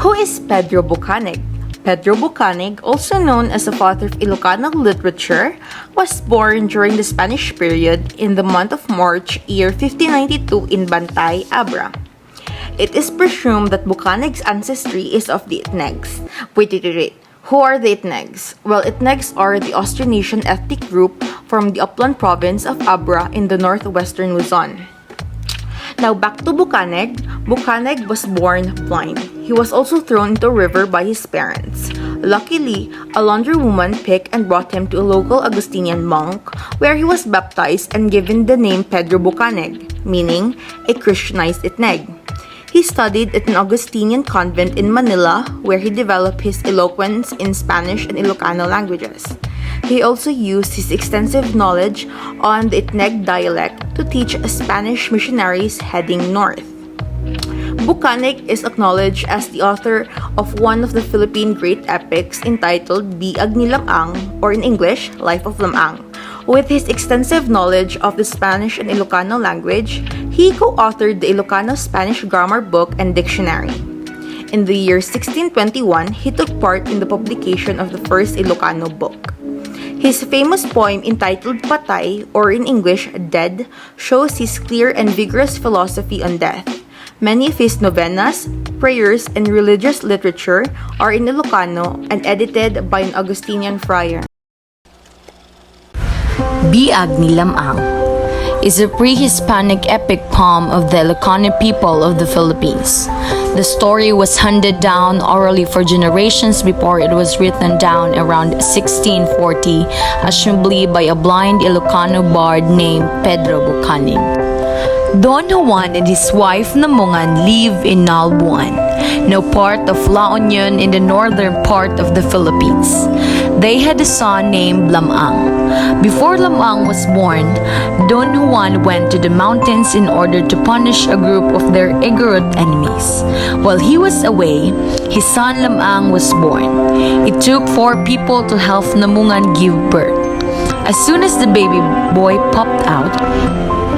Who is Pedro Bukaneg? Pedro Bukaneg, also known as the father of Ilocano literature, was born during the Spanish period in the month of March, year 1592 in Bantay, Abra. It is presumed that Bukaneg's ancestry is of the Itnegs. Wait. Who are the Itnegs? Well, Itnegs are the Austronesian ethnic group from the upland province of Abra in the northwestern Luzon. Now back to Bukaneg. Bukaneg was born blind. He was also thrown into a river by his parents. Luckily, a laundrywoman picked and brought him to a local Augustinian monk where he was baptized and given the name Pedro Bukaneg, meaning a Christianized Itneg. He studied at an Augustinian convent in Manila where he developed his eloquence in Spanish and Ilocano languages. He also used his extensive knowledge on the Itneg dialect to teach Spanish missionaries heading north. Bukaneg is acknowledged as the author of one of the Philippine great epics entitled Biography, or in English, Life of Lamang. With his extensive knowledge of the Spanish and Ilocano language, he co-authored the Ilocano-Spanish grammar book and dictionary. In the year 1621, he took part in the publication of the first Ilocano book. His famous poem entitled Patay, or in English, Dead, shows his clear and vigorous philosophy on death. Many of his novenas, prayers, and religious literature are in Ilocano and edited by an Augustinian friar. Biag Lamang is a pre-Hispanic epic poem of the Ilocano people of the Philippines. The story was handed down orally for generations before it was written down around 1640, assumably by a blind Ilocano bard named Pedro Bukaneg. Don Juan and his wife Namungan live in Nalbuan, now part of La Union in the northern part of the Philippines. They had a son named Lamang. Before Lamang was born, Don Juan went to the mountains in order to punish a group of their Igorot enemies. While he was away, his son Lamang was born. It took 4 people to help Namungan give birth. As soon as the baby boy popped out,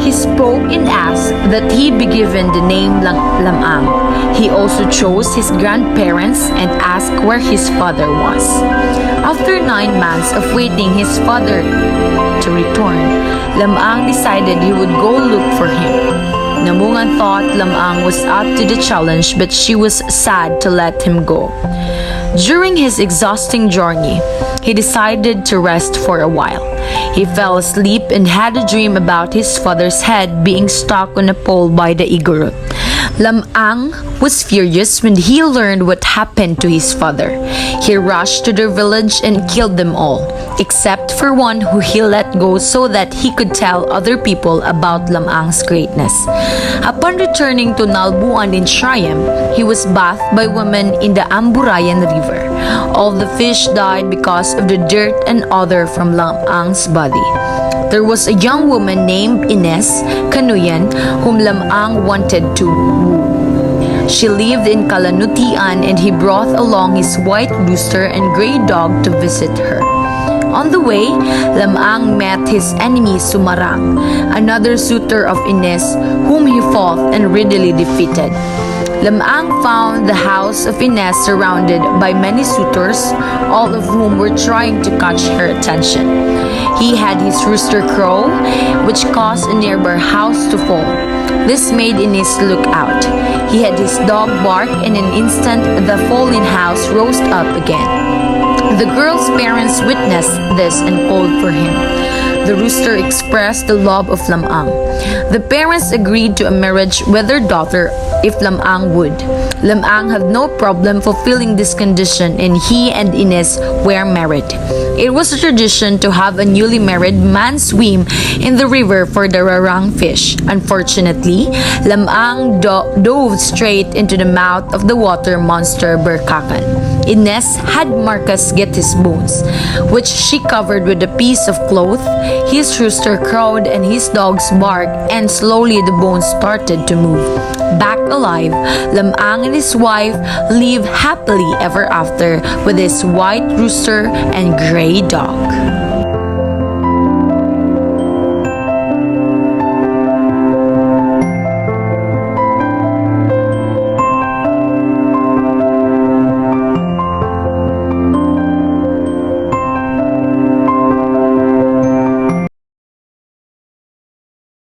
he spoke and asked that he be given the name Lamang. He also chose his grandparents and asked where his father was. After 9 months of waiting his father to return, Lamang decided he would go look for him. Namungan thought Lamang was up to the challenge, but she was sad to let him go. During his exhausting journey, he decided to rest for a while. He fell asleep and had a dream about his father's head being stuck on a pole by the Igorot. Lamang was furious when he learned what happened to his father. He rushed to the village and killed them all, except for one who he let go so that he could tell other people about Lamang's greatness. Upon returning to Nalbuan in triumph, he was bathed by women in the Amburayan River. All the fish died because of the dirt and odor from Lamang's body. There was a young woman named Ines Kanuyan whom Lamang wanted to woo. She lived in Kalanutian and he brought along his white rooster and gray dog to visit her. On the way, Lamang met his enemy Sumarang, another suitor of Ines whom he fought and readily defeated. Lamang found the house of Ines surrounded by many suitors, all of whom were trying to catch her attention. He had his rooster crow, which caused a nearby house to fall. This made Ines look out. He had his dog bark, and in an instant the fallen house rose up again. The girl's parents witnessed this and called for him. The rooster expressed the love of Lamang. The parents agreed to a marriage with their daughter if Lamang would. Lamang had no problem fulfilling this condition and he and Ines were married. It was a tradition to have a newly married man swim in the river for the rarang fish. Unfortunately, Lamang dove straight into the mouth of the water monster Berkakan. Ines had Marcus get his bones, which she covered with a piece of cloth. His rooster crowed and his dogs barked, and slowly the bones started to move. Back alive, Lamang and his wife lived happily ever after with his white rooster and gray dog.